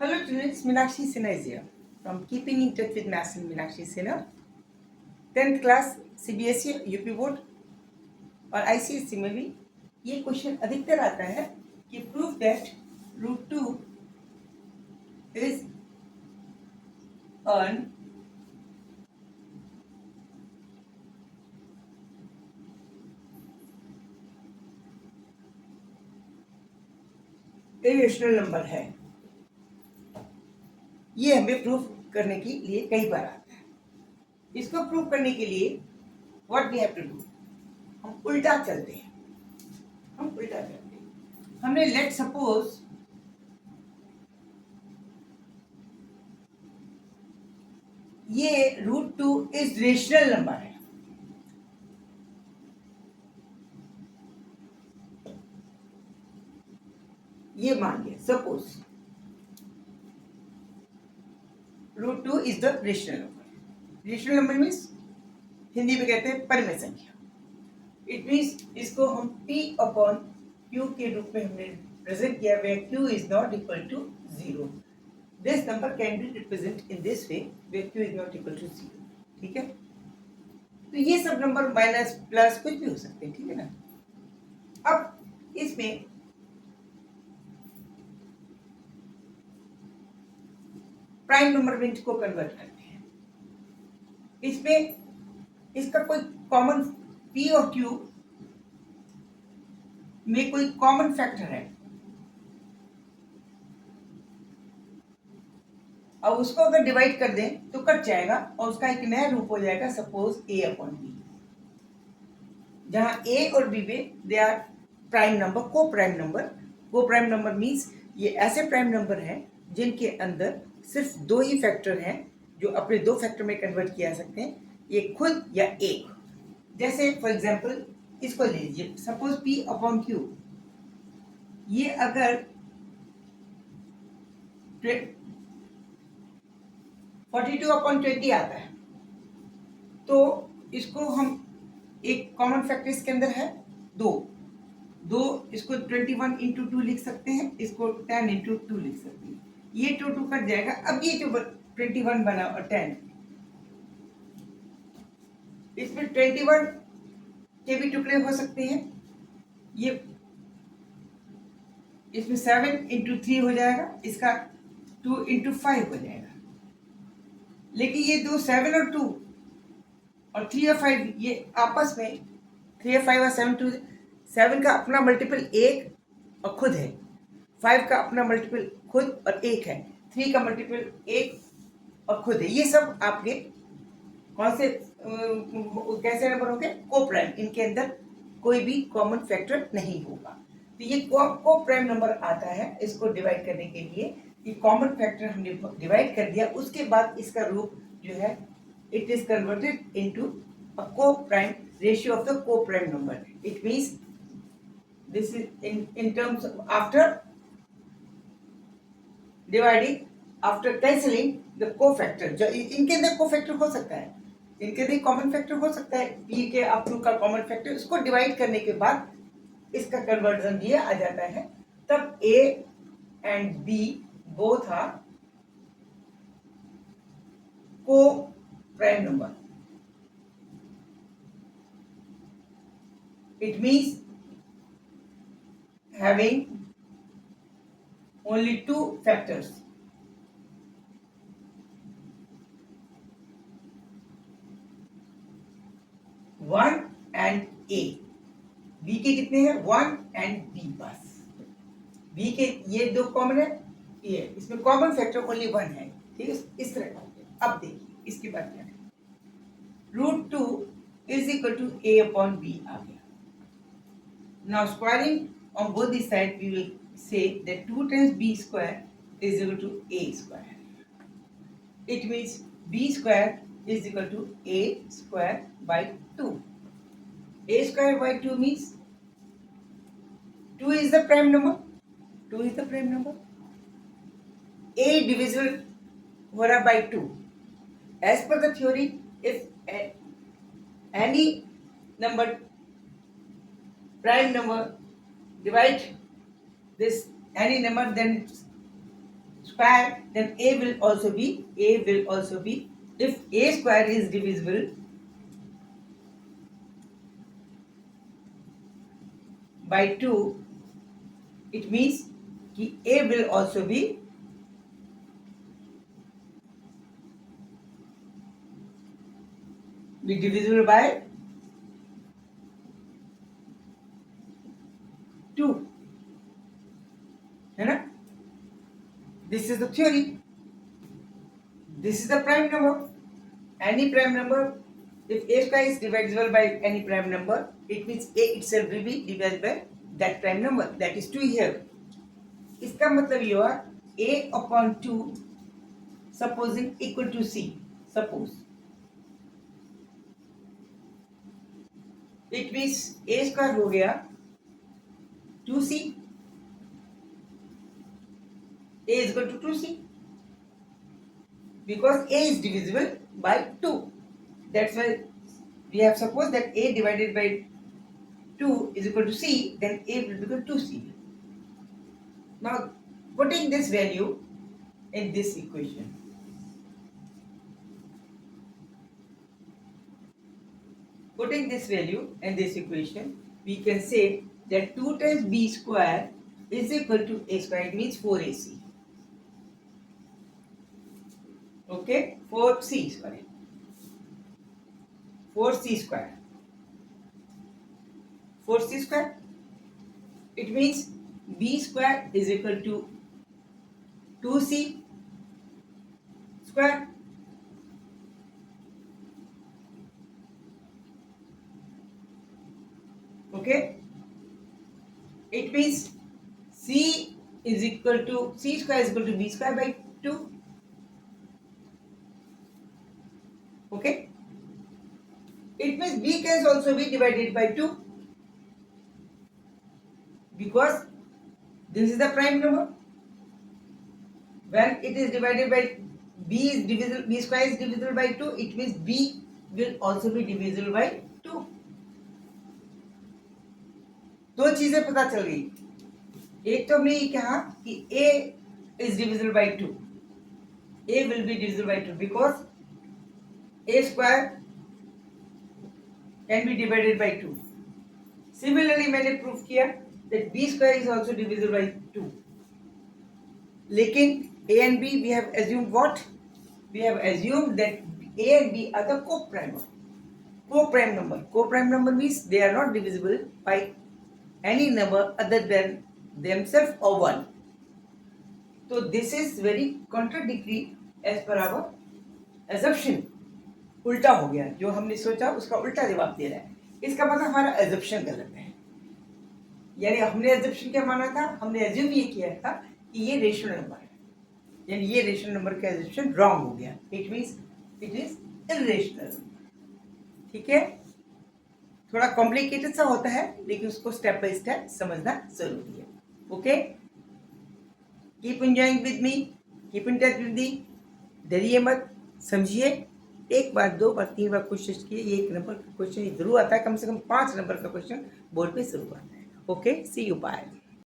Hello students, Meenakshi Sinha is here from Keeping in Touch with Maths and Meenakshi Sinha. 10th class CBSE UP board और ICSE में भी ये question अधिकतर आता है कि prove that √2 is an irrational number है। ये हमें प्रूव करने के लिए कई बार आता है। इसको प्रूव करने के लिए what we have to do, हम उल्टा चलते हैं। हमने लेट सपोज ये √2 इज रेशनल नंबर है। ये मान लिया, suppose √2 is the rational number. Rational number means Hindi में कहते हैं परिमेय संख्या। इट मीन्स इसको हम p अपॉन q के रूप में हमने प्रेजेंट किया, where q is not equal to 0. This number can be represented in this way, where q is not equal to 0. ठीक है, तो ये सब नंबर माइनस प्लस कुछ भी हो सकते हैं, ठीक है ना। अब इसमें प्राइम नंबर में इसको कन्वर्ट करते हैं। इसमें इसका कोई कॉमन p और q में कोई कॉमन फैक्टर है, अब उसको अगर डिवाइड कर दें तो कट जाएगा और उसका एक नया रूप हो जाएगा, सपोज a अपॉन b, जहां a और b में दे आर प्राइम नंबर, को प्राइम नंबर मीन्स ये ऐसे प्राइम नंबर हैं जिनके अंदर सिर्फ दो ही फैक्टर हैं जो अपने दो फैक्टर में कन्वर्ट किया जा सकते हैं, ये खुद या एक। जैसे फॉर एग्जांपल इसको ले लीजिए, सपोज p अपॉन q, ये अगर 42 अपॉन 20 आता है तो इसको हम एक कॉमन फैक्टर इसके अंदर है दो, इसको 21 इंटू 2 लिख सकते हैं, इसको 10 इंटू 2 लिख सकते हैं, ये 2 कट जाएगा। अब ये जो 21 बना और 10, इसमें 21 के भी टुकड़े हो सकते हैं, ये इसमें 7 इंटू 3 हो जाएगा, इसका 2 इंटू 5 हो जाएगा। लेकिन ये दो 7 और 2 और 3 और 5 ये आपस में 3 और 5 और 7 का अपना मल्टीपल 1 और खुद है, 5 का अपना मल्टीपल खुद और 1 है, 3 का मल्टीपल 1 और खुद है। ये सब आपके कौन से कैसे नंबर होंगे? को प्राइम, इनके अंदर कोई भी कॉमन फैक्टर नहीं होगा। तो ये को प्राइम नंबर आता है। इसको डिवाइड करने के लिए ये कॉमन फैक्टर हमने डिवाइड कर दिया, उसके बाद इसका रूप जो है it is converted into a को प्राइम रेशियो ऑफ द को prime number. It means this is in terms after dividing, after cancelling the cofactor. जो इनके अंदर कोफैक्टर हो सकता है, इनके अंदर कॉमन फैक्टर हो सकता है, p के अप टू का कॉमन फैक्टर, इसको डिवाइड करने के बाद इसका कन्वर्जन ये आ जाता है, तब a and b both are co-prime number. It means having only two factors. One and a. b के कितने हैं? 1 and b बस। b के ये दो कॉमन है, ये इसमें कॉमन फैक्टर ओनली 1 है, ठीक है। इस तरह का। अब देखिए इसके बाद क्या है, √2 is equal to a upon b आ गया। Now squaring on both this side we will say that 2 times b square is equal to a square. It means b square is equal to a square by 2। a square by 2 means 2 is the prime number, 2 is the prime number, a divisible हो रहा by 2. As per the theory, if any number prime number divide this any number, then square, then a will also be if a square is divisible by 2, it means कि a will also be divisible by 2, है ना? This is the theory. This is the prime number. Any prime number, if a square is divisible by any prime number, it means a itself will be divided by that prime number, that is 2 here. इसका मतलब ये हुआ a upon 2 supposing equal to c. Suppose it means a square हो गया 2c, a is equal to 2c because a is divisible by 2. That's why we have supposed that a divided by 2 is equal to c, then a will become 2c. Now putting this value in this equation, we can say that 2 times b square is equal to a square. It means 4ac. Okay, 4c square. It means b square is equal to 2c square. Okay, it means c square is equal to b square by 2. Okay, it means b can also be divided by 2 because this is the prime number. When it is divided by b square is divisible by 2, it means b will also be divisible by 2. दो चीजें पता चल गई. एक तो हमने ये कहा कि a is divisible by 2. a will be divisible by 2 because a square can be divided by 2. Similarly, मैंने प्रूफ किया that b square is also divisible by 2. लेकिन a and b we have assumed what? We have assumed that a and b are the co-prime number. Co-prime number means they are not divisible by any number other than themselves or 1. So this is very contradictory as per our assumption. उल्टा हो गया, जो हमने सोचा उसका उल्टा जवाब दे रहा है. इसका मतलब हमारा assumption गलत है. यानी हमने assumption क्या माना था? हमने assume ये किया था कि ये रेशनल नंबर है, यानी ये रेशनल नंबर का assumption wrong हो गया. It means it is irrational. ठीक है, थोड़ा कॉम्प्लिकेटेड सा होता है लेकिन उसको स्टेप बाय स्टेप समझना जरूरी है. Okay, keep enjoying with me, keep in touch with me. डरिए मत, समझिए. एक बार, दो बार, तीन बार कोशिश किए. 1 नंबर का क्वेश्चन जरूर आता है, कम से कम 5 नंबर का क्वेश्चन बोर्ड पे जरूर आता है. Okay, see you, bye.